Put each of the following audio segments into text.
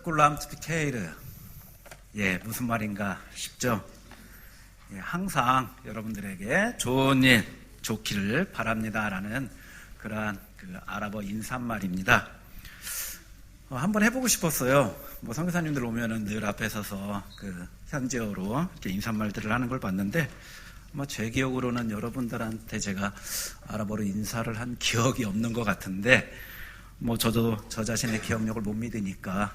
꿀람트피케이르. 무슨 말인가 싶죠? 항상 여러분들에게 좋은 일, 좋기를 바랍니다라는 그러한 아랍어 인사말입니다. 한번 해보고 싶었어요. 선교사님들 오면은 늘 앞에 서서 현지어로 이렇게 인사말들을 하는 걸 봤는데, 제 기억으로는 여러분들한테 제가 아랍어로 인사를 한 기억이 없는 것 같은데, 저도 저 자신의 기억력을 못 믿으니까,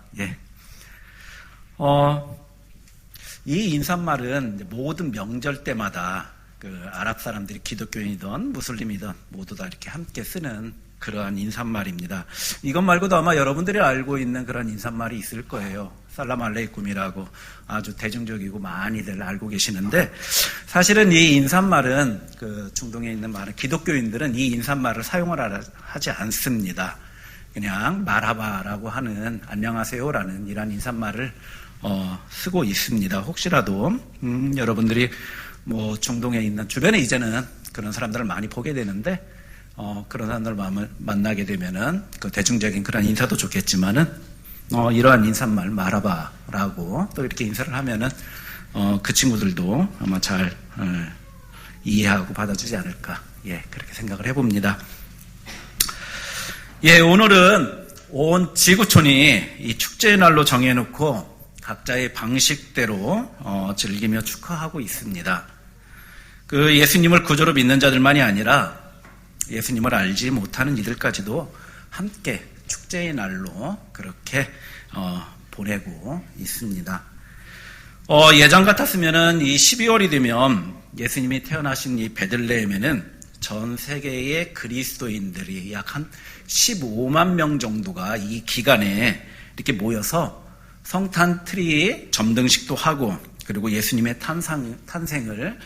이 인사말은 모든 명절 때마다 아랍 사람들이 기독교인이든 무슬림이든 모두 다 이렇게 함께 쓰는 그러한 인사말입니다. 이것 말고도 아마 여러분들이 알고 있는 그런 인사말이 있을 거예요. 살람 알레이쿰이라고 아주 대중적이고 많이들 알고 계시는데, 사실은 이 인사말은 중동에 있는 많은 기독교인들은 이 인사말을 사용을 하지 않습니다. 그냥 말하바라고 하는 안녕하세요라는 이런 인사말을 쓰고 있습니다. 혹시라도 여러분들이 중동에 있는 주변에 이제는 그런 사람들을 많이 보게 되는데, 그런 사람들을 만나게 되면은 대중적인 그런 인사도 좋겠지만은 이러한 인사말 말하바라고 또 이렇게 인사를 하면은 그 친구들도 아마 잘 이해하고 받아주지 않을까, 그렇게 생각을 해봅니다. 오늘은 온 지구촌이 이 축제의 날로 정해놓고 각자의 방식대로 즐기며 축하하고 있습니다. 예수님을 구주로 믿는 자들만이 아니라 예수님을 알지 못하는 이들까지도 함께 축제의 날로 그렇게 보내고 있습니다. 예전 같았으면은 이 12월이 되면 예수님이 태어나신 이 베들레헴에는 전 세계의 그리스도인들이 약 한 15만 명 정도가 이 기간에 이렇게 모여서 성탄 트리 점등식도 하고, 그리고 예수님의 탄생을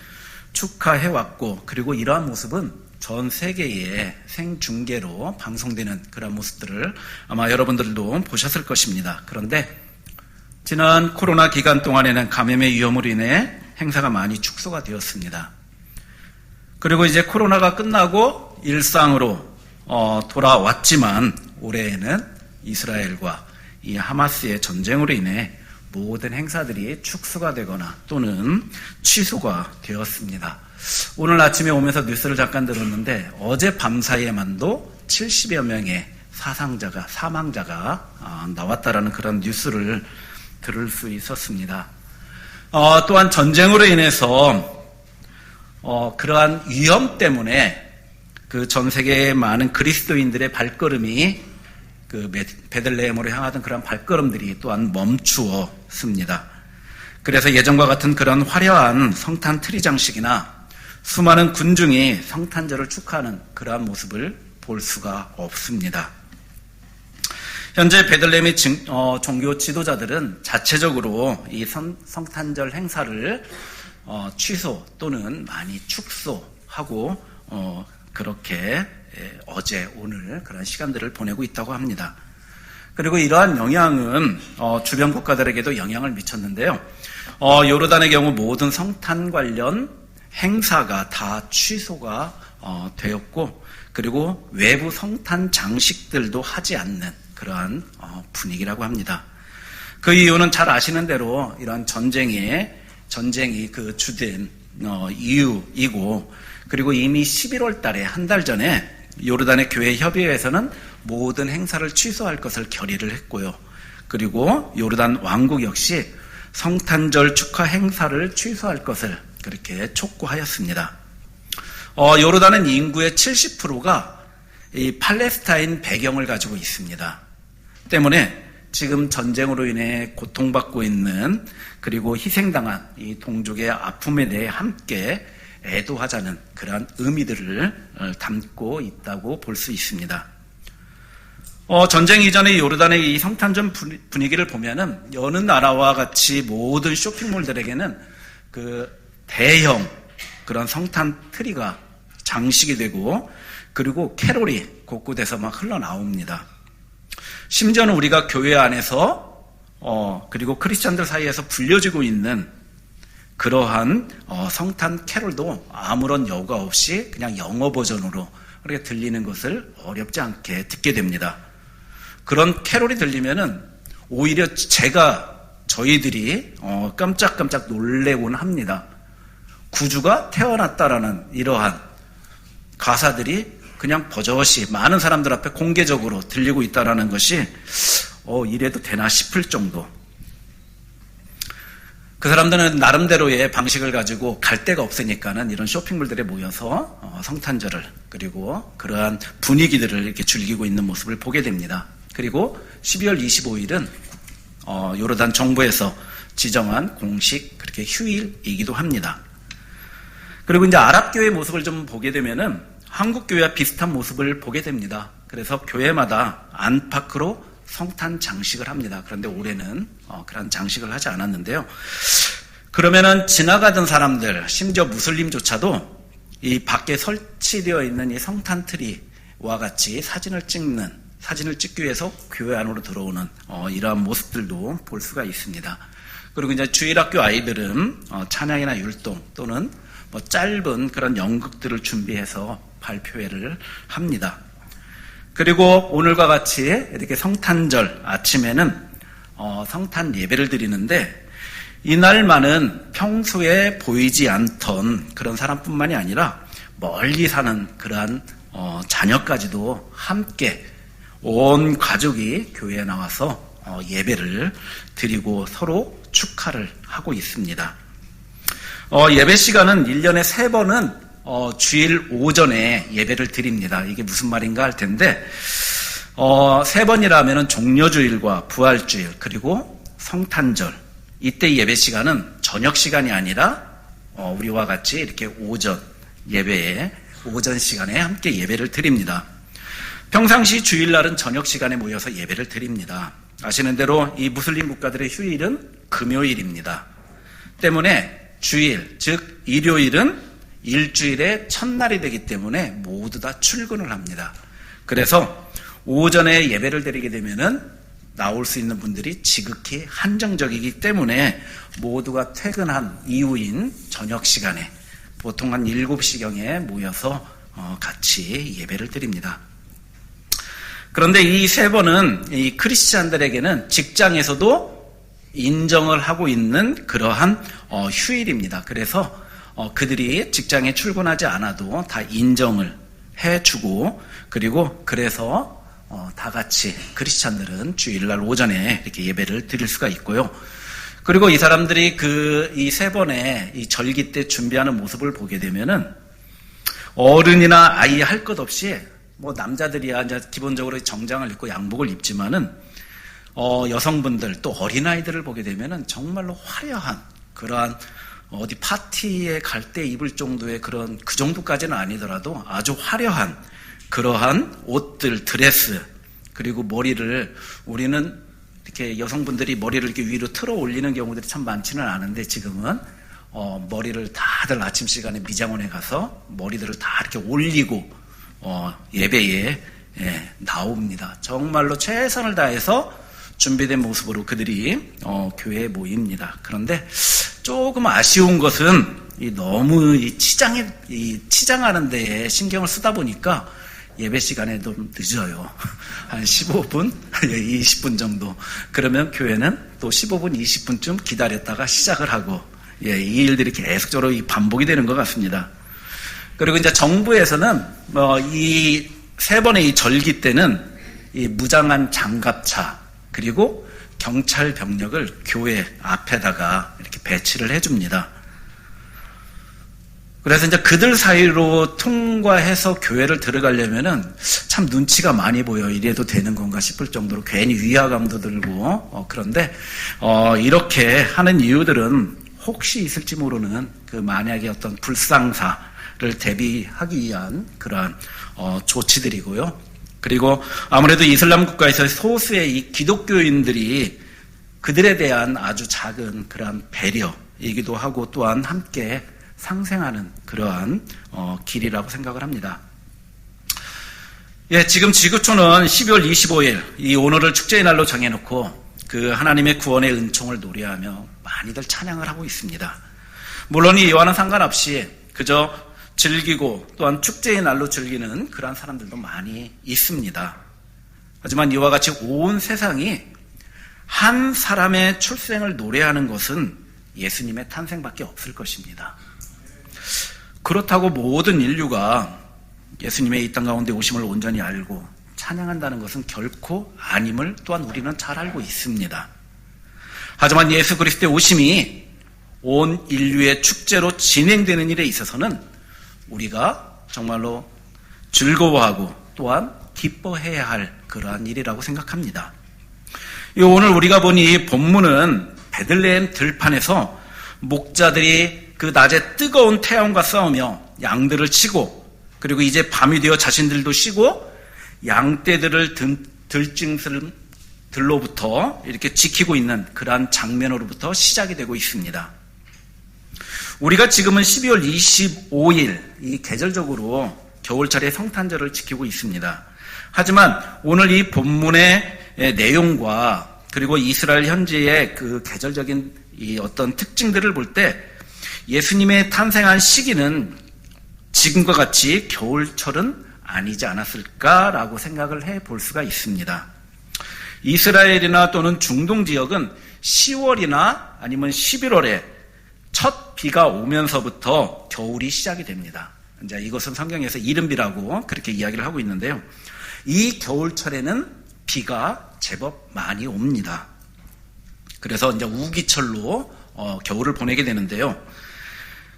축하해왔고, 그리고 이러한 모습은 전 세계에 생중계로 방송되는 그런 모습들을 아마 여러분들도 보셨을 것입니다. 그런데 지난 코로나 기간 동안에는 감염의 위험으로 인해 행사가 많이 축소가 되었습니다. 그리고 이제 코로나가 끝나고 일상으로 돌아왔지만, 올해에는 이스라엘과 이 하마스의 전쟁으로 인해 모든 행사들이 축소가 되거나 또는 취소가 되었습니다. 오늘 아침에 오면서 뉴스를 잠깐 들었는데, 어제 밤 사이에만도 70여 명의 사망자가 나왔다라는 그런 뉴스를 들을 수 있었습니다. 또한 전쟁으로 인해서 그러한 위험 때문에 전 세계의 많은 그리스도인들의 발걸음이 베들레헴으로 향하던 그런 발걸음들이 또한 멈추었습니다. 그래서 예전과 같은 그런 화려한 성탄 트리 장식이나 수많은 군중이 성탄절을 축하하는 그러한 모습을 볼 수가 없습니다. 현재 베들레헴의 종교 지도자들은 자체적으로 이 성탄절 행사를 취소 또는 많이 축소하고 그렇게 어제 오늘 그런 시간들을 보내고 있다고 합니다. 그리고 이러한 영향은 주변 국가들에게도 영향을 미쳤는데요. 요르단의 경우 모든 성탄 관련 행사가 다 취소가 되었고, 그리고 외부 성탄 장식들도 하지 않는 그러한 분위기라고 합니다. 그 이유는 잘 아시는 대로 이러한 전쟁이 주된 이유이고, 그리고 이미 11월 달에 한 달 전에 요르단의 교회 협의회에서는 모든 행사를 취소할 것을 결의를 했고요. 그리고 요르단 왕국 역시 성탄절 축하 행사를 취소할 것을 그렇게 촉구하였습니다. 요르단은 인구의 70%가 이 팔레스타인 배경을 가지고 있습니다. 때문에 지금 전쟁으로 인해 고통받고 있는, 그리고 희생당한 이 동족의 아픔에 대해 함께 애도하자는 그러한 의미들을 담고 있다고 볼 수 있습니다. 전쟁 이전의 요르단의 이 성탄절 분위기를 보면은 여느 나라와 같이 모든 쇼핑몰들에게는 대형 그런 성탄 트리가 장식이 되고, 그리고 캐롤이 곳곳에서 막 흘러나옵니다. 심지어는 우리가 교회 안에서 그리고 크리스찬들 사이에서 불려지고 있는 그러한 성탄 캐롤도 아무런 여과 없이 그냥 영어 버전으로 그렇게 들리는 것을 어렵지 않게 듣게 됩니다. 그런 캐롤이 들리면은 오히려 저희들이 깜짝깜짝 놀래곤 합니다. 구주가 태어났다라는 이러한 가사들이 그냥 버젓이 많은 사람들 앞에 공개적으로 들리고 있다라는 것이 이래도 되나 싶을 정도. 그 사람들은 나름대로의 방식을 가지고 갈 데가 없으니까는 이런 쇼핑몰들에 모여서 성탄절을 그리고 그러한 분위기들을 이렇게 즐기고 있는 모습을 보게 됩니다. 그리고 12월 25일은 요르단 정부에서 지정한 공식 그렇게 휴일이기도 합니다. 그리고 이제 아랍교회 모습을 좀 보게 되면은 한국 교회와 비슷한 모습을 보게 됩니다. 그래서 교회마다 안팎으로 성탄 장식을 합니다. 그런데 올해는 그런 장식을 하지 않았는데요. 그러면은 지나가던 사람들, 심지어 무슬림조차도 이 밖에 설치되어 있는 이 성탄 트리와 같이 사진을 찍기 위해서 교회 안으로 들어오는 이러한 모습들도 볼 수가 있습니다. 그리고 이제 주일학교 아이들은 찬양이나 율동 또는 짧은 그런 연극들을 준비해서 발표회를 합니다. 그리고 오늘과 같이 이렇게 성탄절 아침에는 성탄 예배를 드리는데 이날만은 평소에 보이지 않던 그런 사람뿐만이 아니라 멀리 사는 그러한 자녀까지도 함께 온 가족이 교회에 나와서 예배를 드리고 서로 축하를 하고 있습니다. 예배 시간은 1년에 3번은 주일 오전에 예배를 드립니다. 이게 무슨 말인가 할 텐데 3번이라면 종려주일과 부활주일 그리고 성탄절 이때 예배 시간은 저녁 시간이 아니라 우리와 같이 이렇게 오전 예배에 오전 시간에 함께 예배를 드립니다. 평상시 주일날은 저녁 시간에 모여서 예배를 드립니다. 아시는 대로 이 무슬림 국가들의 휴일은 금요일입니다. 때문에 주일, 즉 일요일은 일주일의 첫날이 되기 때문에 모두 다 출근을 합니다. 그래서 오전에 예배를 드리게 되면은 나올 수 있는 분들이 지극히 한정적이기 때문에 모두가 퇴근한 이후인 저녁 시간에 보통 한 7시경에 모여서 같이 예배를 드립니다. 그런데 이 3번은 이 크리스찬들에게는 직장에서도 인정을 하고 있는 그러한 휴일입니다. 그래서 그들이 직장에 출근하지 않아도 다 인정을 해주고 그리고 그래서 다 같이 크리스찬들은 주일날 오전에 이렇게 예배를 드릴 수가 있고요. 그리고 이 사람들이 이 3번의 이 절기 때 준비하는 모습을 보게 되면은 어른이나 아이 할 것 없이 남자들이야 이제 기본적으로 정장을 입고 양복을 입지만은 여성분들 또 어린아이들을 보게 되면은 정말로 화려한 그러한 어디 파티에 갈 때 입을 정도의 그 정도까지는 아니더라도 아주 화려한 그러한 옷들, 드레스, 그리고 머리를 우리는 이렇게 여성분들이 머리를 이렇게 위로 틀어 올리는 경우들이 참 많지는 않은데 지금은 머리를 다들 아침 시간에 미장원에 가서 머리들을 다 이렇게 올리고 예배에 나옵니다. 정말로 최선을 다해서 준비된 모습으로 그들이 교회에 모입니다. 그런데 조금 아쉬운 것은 너무 치장하는 데에 신경을 쓰다 보니까 예배 시간에 좀 늦어요. 한 15분, 20분 정도. 그러면 교회는 또 15분, 20분쯤 기다렸다가 시작을 하고 이 일들이 계속적으로 반복이 되는 것 같습니다. 그리고 이제 정부에서는 이 3번의 이 절기 때는 이 무장한 장갑차 그리고 경찰 병력을 교회 앞에다가 이렇게 배치를 해줍니다. 그래서 이제 그들 사이로 통과해서 교회를 들어가려면은 참 눈치가 많이 보여. 이래도 되는 건가 싶을 정도로 괜히 위화감도 들고 그런데 이렇게 하는 이유들은 혹시 있을지 모르는 그 만약에 어떤 불상사를 대비하기 위한 그러한 조치들이고요. 그리고 아무래도 이슬람 국가에서 소수의 이 기독교인들이 그들에 대한 아주 작은 그러한 배려이기도 하고 또한 함께 상생하는 그러한 길이라고 생각을 합니다. 지금 지구촌은 12월 25일 이 오늘을 축제의 날로 정해놓고 그 하나님의 구원의 은총을 노래하며 많이들 찬양을 하고 있습니다. 물론 이와는 상관없이 그저 즐기고 또한 축제의 날로 즐기는 그러한 사람들도 많이 있습니다. 하지만 이와 같이 온 세상이 한 사람의 출생을 노래하는 것은 예수님의 탄생밖에 없을 것입니다. 그렇다고 모든 인류가 예수님의 이 땅 가운데 오심을 온전히 알고 찬양한다는 것은 결코 아님을 또한 우리는 잘 알고 있습니다. 하지만 예수 그리스도의 오심이 온 인류의 축제로 진행되는 일에 있어서는 우리가 정말로 즐거워하고 또한 기뻐해야 할 그러한 일이라고 생각합니다. 오늘 우리가 본 이 본문은 베들레헴 들판에서 목자들이 그 낮에 뜨거운 태양과 싸우며 양들을 치고, 그리고 이제 밤이 되어 자신들도 쉬고 양떼들을 들로부터 이렇게 지키고 있는 그러한 장면으로부터 시작이 되고 있습니다. 우리가 지금은 12월 25일 이 계절적으로 겨울철의 성탄절을 지키고 있습니다. 하지만 오늘 이 본문의 내용과 그리고 이스라엘 현지의 그 계절적인 이 어떤 특징들을 볼 때 예수님의 탄생한 시기는 지금과 같이 겨울철은 아니지 않았을까라고 생각을 해볼 수가 있습니다. 이스라엘이나 또는 중동 지역은 10월이나 아니면 11월에 첫 비가 오면서부터 겨울이 시작이 됩니다. 이제 이것은 성경에서 이른비라고 그렇게 이야기를 하고 있는데요. 이 겨울철에는 비가 제법 많이 옵니다. 그래서 이제 우기철로 겨울을 보내게 되는데요.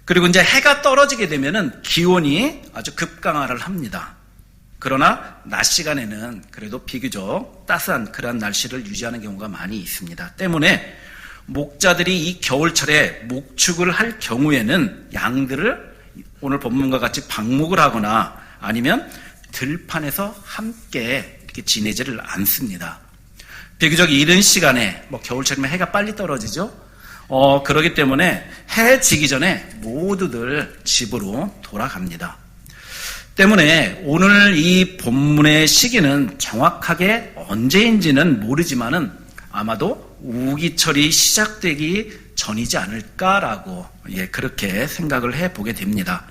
그리고 이제 해가 떨어지게 되면은 기온이 아주 급강하를 합니다. 그러나 낮 시간에는 그래도 비교적 따스한 그런 날씨를 유지하는 경우가 많이 있습니다. 때문에 목자들이 이 겨울철에 목축을 할 경우에는 양들을 오늘 본문과 같이 방목을 하거나 아니면 들판에서 함께 이렇게 지내지를 않습니다. 비교적 이른 시간에 겨울철이면 해가 빨리 떨어지죠. 그렇기 때문에 해 지기 전에 모두들 집으로 돌아갑니다. 때문에 오늘 이 본문의 시기는 정확하게 언제인지는 모르지만은 아마도 우기철이 시작되기 전이지 않을까라고 그렇게 생각을 해보게 됩니다.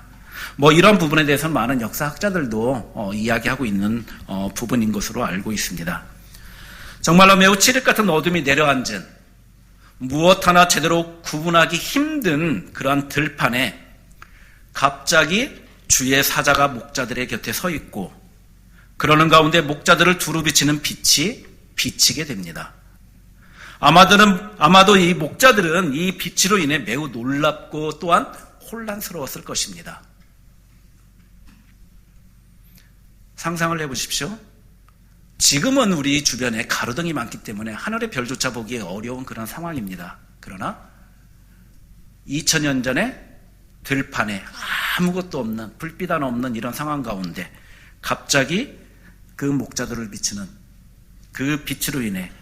이런 부분에 대해서는 많은 역사학자들도 이야기하고 있는 부분인 것으로 알고 있습니다. 정말로 매우 칠흑 같은 어둠이 내려앉은 무엇 하나 제대로 구분하기 힘든 그러한 들판에 갑자기 주의 사자가 목자들의 곁에 서 있고, 그러는 가운데 목자들을 두루 비치는 빛이 비치게 됩니다. 아마도 이 목자들은 이 빛으로 인해 매우 놀랍고 또한 혼란스러웠을 것입니다. 상상을 해보십시오. 지금은 우리 주변에 가로등이 많기 때문에 하늘의 별조차 보기 어려운 그런 상황입니다. 그러나 2000년 전에 들판에 아무것도 없는, 불빛 하나 없는 이런 상황 가운데 갑자기 그 목자들을 비추는 그 빛으로 인해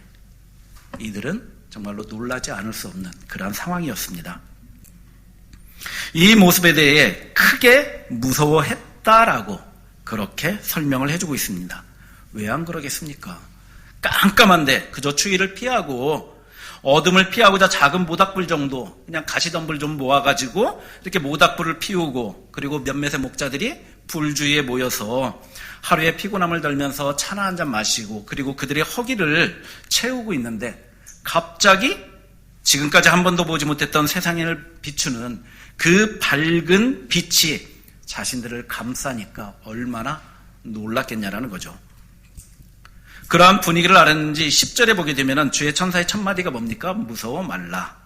이들은 정말로 놀라지 않을 수 없는 그런 상황이었습니다. 이 모습에 대해 크게 무서워했다라고 그렇게 설명을 해주고 있습니다. 왜 안 그러겠습니까? 깜깜한데 그저 추위를 피하고 어둠을 피하고자 작은 모닥불 정도, 그냥 가시덤불 좀 모아가지고 이렇게 모닥불을 피우고, 그리고 몇몇의 목자들이 불 주위에 모여서 하루의 피곤함을 덜면서 차나 한 잔 마시고, 그리고 그들의 허기를 채우고 있는데 갑자기 지금까지 한 번도 보지 못했던 세상을 비추는 그 밝은 빛이 자신들을 감싸니까 얼마나 놀랐겠냐라는 거죠. 그러한 분위기를 알았는지 10절에 보게 되면 주의 천사의 첫 마디가 뭡니까? 무서워 말라.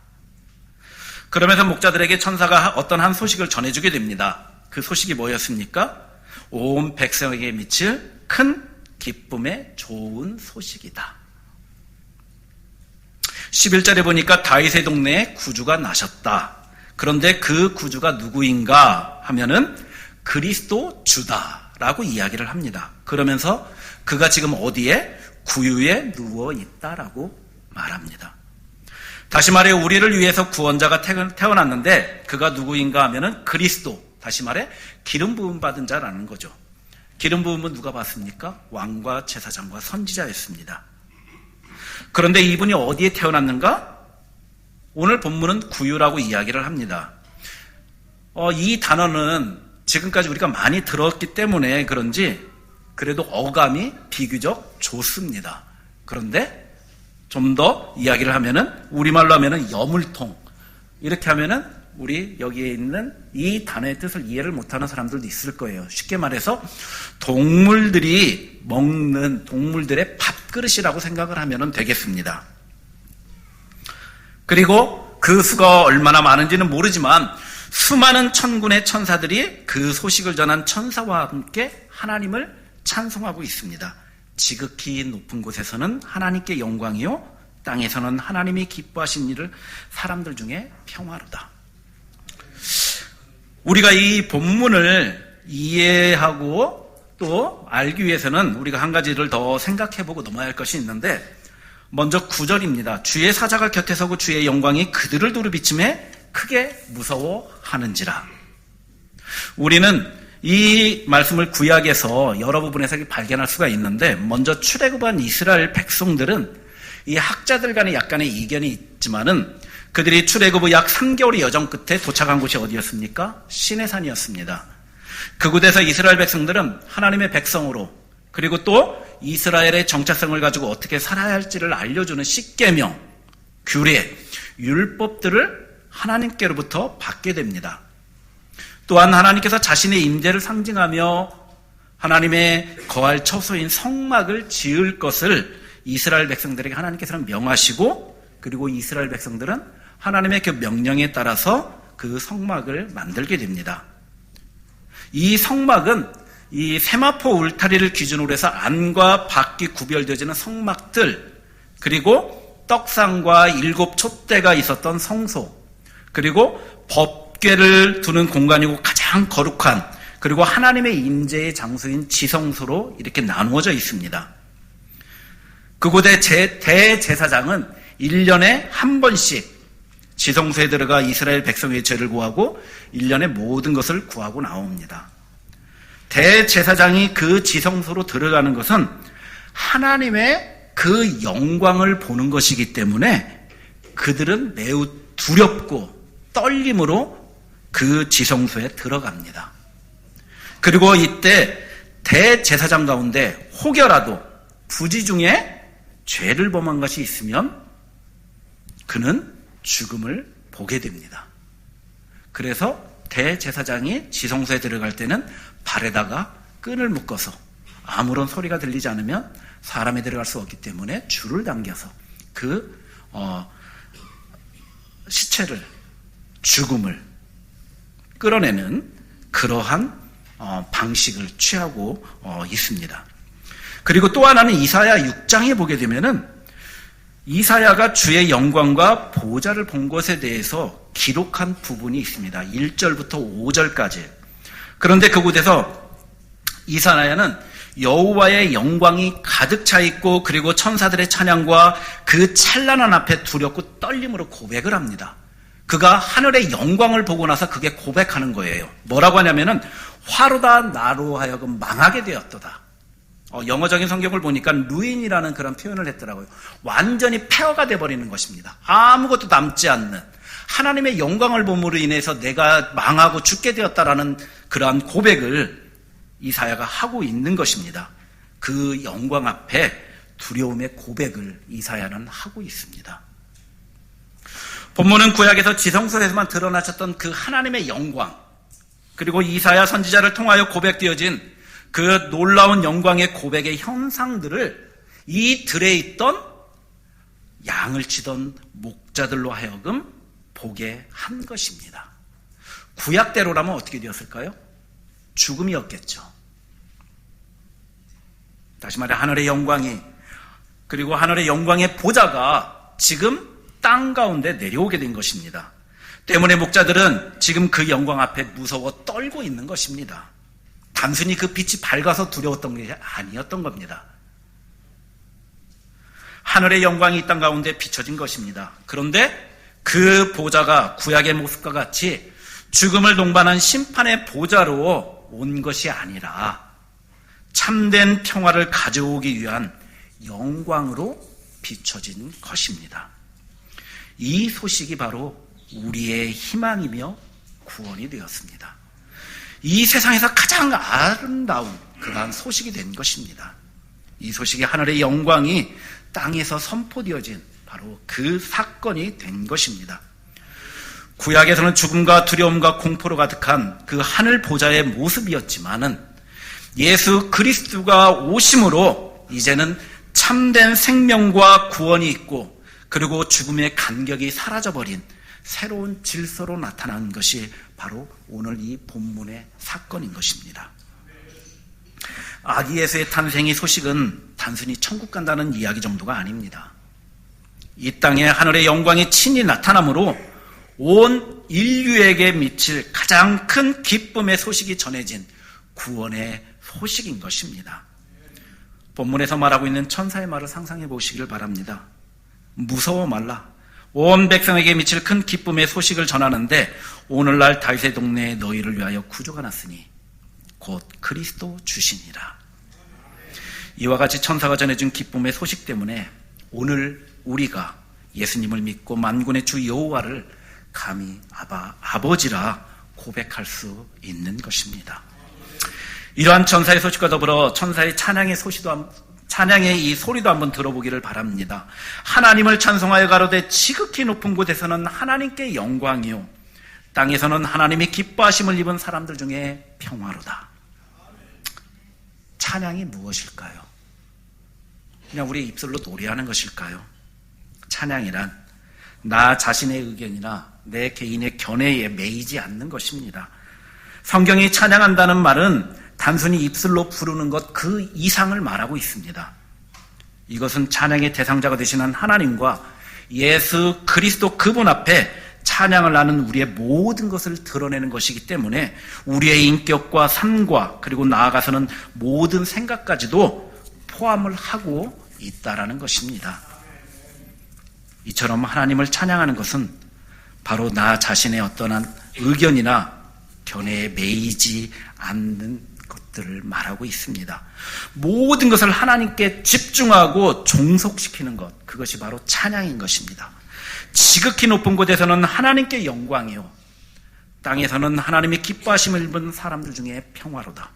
그러면서 목자들에게 천사가 어떤 한 소식을 전해주게 됩니다. 그 소식이 뭐였습니까? 온 백성에게 미칠 큰 기쁨의 좋은 소식이다. 11절에 보니까 다윗의 동네에 구주가 나셨다. 그런데 그 구주가 누구인가 하면은 그리스도 주다라고 이야기를 합니다. 그러면서 그가 지금 어디에? 구유에 누워 있다라고 말합니다. 다시 말해 우리를 위해서 구원자가 태어났는데 그가 누구인가 하면은 그리스도, 다시 말해 기름 부음 받은 자라는 거죠. 기름 부음은 누가 받습니까? 왕과 제사장과 선지자였습니다. 그런데 이분이 어디에 태어났는가? 오늘 본문은 구유라고 이야기를 합니다. 이 단어는 지금까지 우리가 많이 들었기 때문에 그런지 그래도 어감이 비교적 좋습니다. 그런데 좀 더 이야기를 하면은, 우리말로 하면은 여물통. 이렇게 하면은 우리 여기에 있는 이 단어의 뜻을 이해를 못하는 사람들도 있을 거예요. 쉽게 말해서 동물들이 먹는 동물들의 밥그릇이라고 생각을 하면 되겠습니다. 그리고 그 수가 얼마나 많은지는 모르지만 수많은 천군의 천사들이 그 소식을 전한 천사와 함께 하나님을 찬송하고 있습니다. 지극히 높은 곳에서는 하나님께 영광이요, 땅에서는 하나님이 기뻐하신 일을 사람들 중에 평화로다. 우리가 이 본문을 이해하고 또 알기 위해서는 우리가 한 가지를 더 생각해보고 넘어야 할 것이 있는데, 먼저 9절입니다. 주의 사자가 곁에 서고 주의 영광이 그들을 두루 비침해 크게 무서워하는지라. 우리는 이 말씀을 구약에서 여러 부분에서 발견할 수가 있는데, 먼저 출애굽한 이스라엘 백성들은 이 학자들 간에 약간의 이견이 있지만은 그들이 출애굽 후 약 3개월의 여정 끝에 도착한 곳이 어디였습니까? 시내산이었습니다. 그곳에서 이스라엘 백성들은 하나님의 백성으로, 그리고 또 이스라엘의 정체성을 가지고 어떻게 살아야 할지를 알려주는 십계명, 규례, 율법들을 하나님께로부터 받게 됩니다. 또한 하나님께서 자신의 임재를 상징하며 하나님의 거할 처소인 성막을 지을 것을 이스라엘 백성들에게 하나님께서는 명하시고, 그리고 이스라엘 백성들은 하나님의 그 명령에 따라서 그 성막을 만들게 됩니다. 이 성막은 이 세마포 울타리를 기준으로 해서 안과 밖이 구별되어지는 성막들, 그리고 떡상과 7 촛대가 있었던 성소, 그리고 법궤를 두는 공간이고 가장 거룩한, 그리고 하나님의 임재의 장소인 지성소로 이렇게 나누어져 있습니다. 그곳의 대제사장은 1년에 한 번씩 지성소에 들어가 이스라엘 백성의 죄를 구하고 1년의 모든 것을 구하고 나옵니다. 대제사장이 그 지성소로 들어가는 것은 하나님의 그 영광을 보는 것이기 때문에 그들은 매우 두렵고 떨림으로 그 지성소에 들어갑니다. 그리고 이때 대제사장 가운데 혹여라도 부지 중에 죄를 범한 것이 있으면 그는 죽음을 보게 됩니다. 그래서 대제사장이 지성소에 들어갈 때는 발에다가 끈을 묶어서 아무런 소리가 들리지 않으면 사람이 들어갈 수 없기 때문에 줄을 당겨서 그 시체를, 죽음을 끌어내는 그러한 방식을 취하고 있습니다. 그리고 또 하나는 이사야 6장에 보게 되면은 이사야가 주의 영광과 보좌를 본 것에 대해서 기록한 부분이 있습니다. 1절부터 5절까지. 그런데 그곳에서 이사야는 여호와의 영광이 가득 차 있고, 그리고 천사들의 찬양과 그 찬란한 앞에 두렵고 떨림으로 고백을 합니다. 그가 하늘의 영광을 보고 나서 그게 고백하는 거예요. 뭐라고 하냐면은 화로다 나로 하여금 망하게 되었도다. 영어적인 성경을 보니까 루인이라는 그런 표현을 했더라고요. 완전히 폐허가 돼버리는 것입니다. 아무것도 남지 않는, 하나님의 영광을 봄으로 인해서 내가 망하고 죽게 되었다라는 그러한 고백을 이사야가 하고 있는 것입니다. 그 영광 앞에 두려움의 고백을 이사야는 하고 있습니다. 본문은 구약에서 지성소에서만 드러나셨던 그 하나님의 영광, 그리고 이사야 선지자를 통하여 고백되어진 그 놀라운 영광의 고백의 현상들을 이 들에 있던 양을 치던 목자들로 하여금 보게 한 것입니다. 구약대로라면 어떻게 되었을까요? 죽음이었겠죠. 다시 말해 하늘의 영광이, 그리고 하늘의 영광의 보좌가 지금 땅 가운데 내려오게 된 것입니다. 때문에 목자들은 지금 그 영광 앞에 무서워 떨고 있는 것입니다. 단순히 그 빛이 밝아서 두려웠던 게 아니었던 겁니다. 하늘의 영광이 이 땅 가운데 비춰진 것입니다. 그런데 그 보좌가 구약의 모습과 같이 죽음을 동반한 심판의 보좌로 온 것이 아니라 참된 평화를 가져오기 위한 영광으로 비춰진 것입니다. 이 소식이 바로 우리의 희망이며 구원이 되었습니다. 이 세상에서 가장 아름다운 그러한 소식이 된 것입니다. 이 소식이 하늘의 영광이 땅에서 선포되어진 바로 그 사건이 된 것입니다. 구약에서는 죽음과 두려움과 공포로 가득한 그 하늘 보좌의 모습이었지만은 예수 그리스도가 오심으로 이제는 참된 생명과 구원이 있고 그리고 죽음의 간격이 사라져버린 새로운 질서로 나타난 것이 바로 오늘 이 본문의 사건인 것입니다. 아기 예수의 탄생의 소식은 단순히 천국 간다는 이야기 정도가 아닙니다. 이 땅에 하늘의 영광이 친히 나타남으로 온 인류에게 미칠 가장 큰 기쁨의 소식이 전해진 구원의 소식인 것입니다. 본문에서 말하고 있는 천사의 말을 상상해 보시길 바랍니다. 무서워 말라. 온 백성에게 미칠 큰 기쁨의 소식을 전하는데 오늘날 다윗의 동네에 너희를 위하여 구주가 났으니 곧 그리스도 주시니라. 이와 같이 천사가 전해준 기쁨의 소식 때문에 오늘 우리가 예수님을 믿고 만군의 주 여호와를 감히 아버지라 고백할 수 있는 것입니다. 이러한 천사의 소식과 더불어 천사의 찬양의 이 소리도 한번 들어보기를 바랍니다. 하나님을 찬송하여 가로되 지극히 높은 곳에서는 하나님께 영광이요 땅에서는 하나님이 기뻐하심을 입은 사람들 중에 평화로다. 찬양이 무엇일까요? 그냥 우리 입술로 노래하는 것일까요? 찬양이란 나 자신의 의견이나 내 개인의 견해에 매이지 않는 것입니다. 성경이 찬양한다는 말은 단순히 입술로 부르는 것 그 이상을 말하고 있습니다. 이것은 찬양의 대상자가 되시는 하나님과 예수 그리스도 그분 앞에 찬양을 하는 우리의 모든 것을 드러내는 것이기 때문에 우리의 인격과 삶과 그리고 나아가서는 모든 생각까지도 포함을 하고 있다라는 것입니다. 이처럼 하나님을 찬양하는 것은 바로 나 자신의 어떠한 의견이나 견해에 매이지 않는 것들을 말하고 있습니다. 모든 것을 하나님께 집중하고 종속시키는 것, 그것이 바로 찬양인 것입니다. 지극히 높은 곳에서는 하나님께 영광이요 땅에서는 하나님이 기뻐하심을 입은 사람들 중에 평화로다.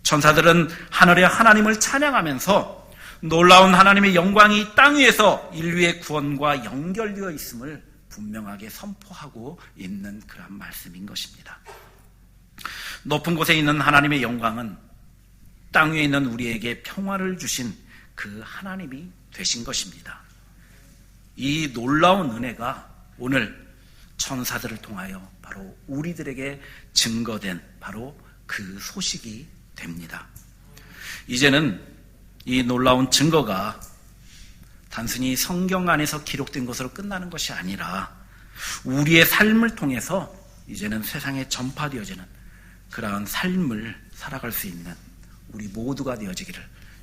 천사들은 하늘의 하나님을 찬양하면서 놀라운 하나님의 영광이 땅 위에서 인류의 구원과 연결되어 있음을 분명하게 선포하고 있는 그런 말씀인 것입니다. 높은 곳에 있는 하나님의 영광은 땅 위에 있는 우리에게 평화를 주신 그 하나님이 되신 것입니다. 이 놀라운 은혜가 오늘 천사들을 통하여 바로 우리들에게 증거된 바로 그 소식이 됩니다. 이제는 이 놀라운 증거가 단순히 성경 안에서 기록된 것으로 끝나는 것이 아니라 우리의 삶을 통해서 이제는 세상에 전파되어지는 그러한 삶을 살아갈 수 있는 우리 모두가 되어지기를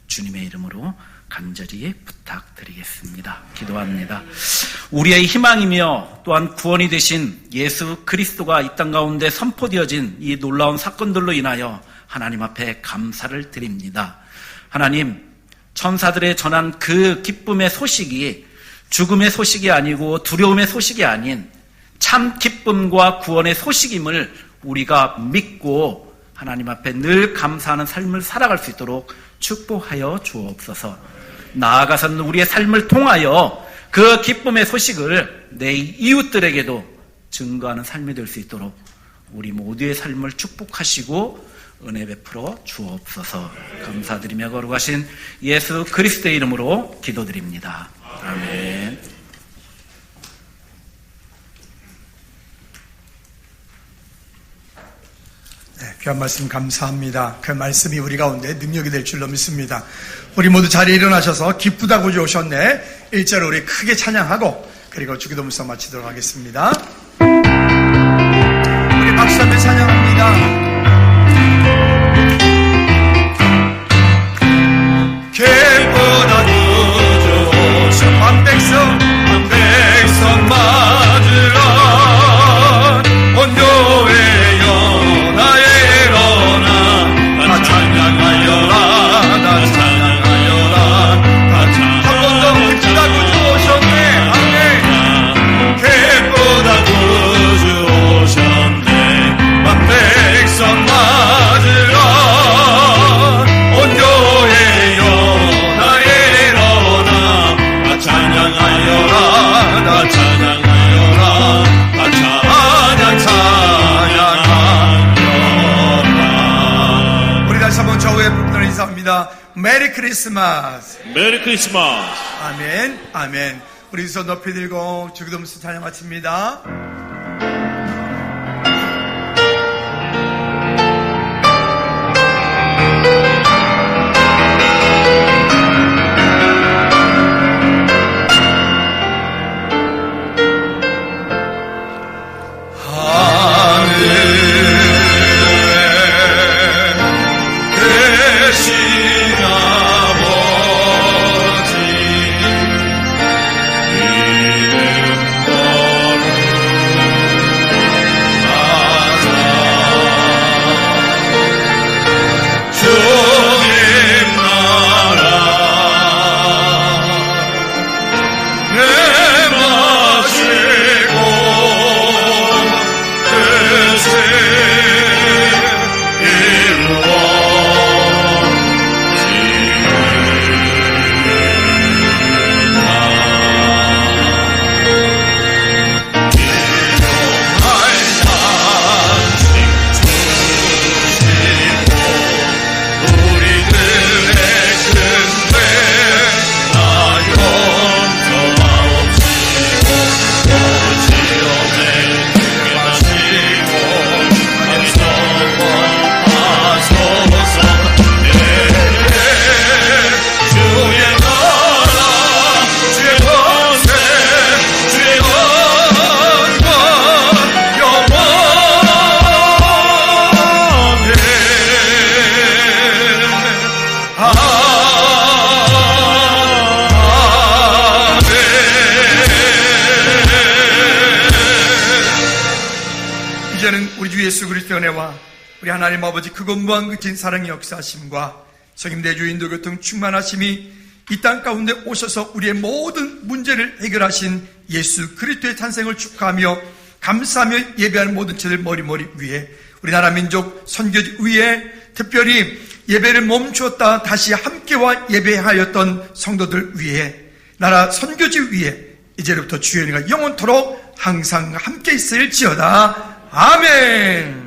주님의 이름으로 간절히 부탁드리겠습니다. 기도합니다. 우리의 희망이며 또한 구원이 되신 예수 그리스도가 이 땅 가운데 선포되어진 이 놀라운 사건들로 인하여 하나님 앞에 감사를 드립니다. 하나님, 천사들의 전한 그 기쁨의 소식이 죽음의 소식이 아니고 두려움의 소식이 아닌 참 기쁨과 구원의 소식임을 우리가 믿고 하나님 앞에 늘 감사하는 삶을 살아갈 수 있도록 축복하여 주옵소서. 나아가서는 우리의 삶을 통하여 그 기쁨의 소식을 내 이웃들에게도 증거하는 삶이 될 수 있도록 우리 모두의 삶을 축복하시고 은혜 베풀어 주옵소서. 감사드리며 거룩하신 예수 그리스도의 이름으로 기도드립니다. 아멘. 네, 귀한 말씀 감사합니다. 그 말씀이 우리 가운데 능력이 될 줄로 믿습니다. 우리 모두 자리에 일어나셔서 기쁘다고 오셨네 1절 우리 크게 찬양하고 그리고 주기도문서 마치도록 하겠습니다. 우리 박수 한번 찬양합니다. 길보다 구주 한 백성 맞으라 온교의 연하에 일어나 나 찬양하여라 나 찬양하여라 한 번 더 기쁘다 구주 오셨네. 아멘. 길보다 구주 오셨네 한 백성 맞으라 온교의 연하에 일어나 축복합니다. 메리 크리스마스. 메리 크리스마스. 아멘, 아멘. 우리 손 높이 들고 주기도문서 찬양 마칩니다. 이제는 우리 주 예수 그리스도의 은혜와 우리 하나님 아버지 크고 무한 그친 사랑의 역사하심과 성임대주 인도교통 충만하심이 이 땅 가운데 오셔서 우리의 모든 문제를 해결하신 예수 그리스도의 탄생을 축하하며 감사하며 예배하는 모든 저들 머리머리 위에 우리 나라 민족 선교지 위에 특별히 예배를 멈추었다 다시 함께와 예배하였던 성도들 위에 나라 선교지 위에 이제부터 주의 은혜가 영원토록 항상 함께 있을지어다. 아멘.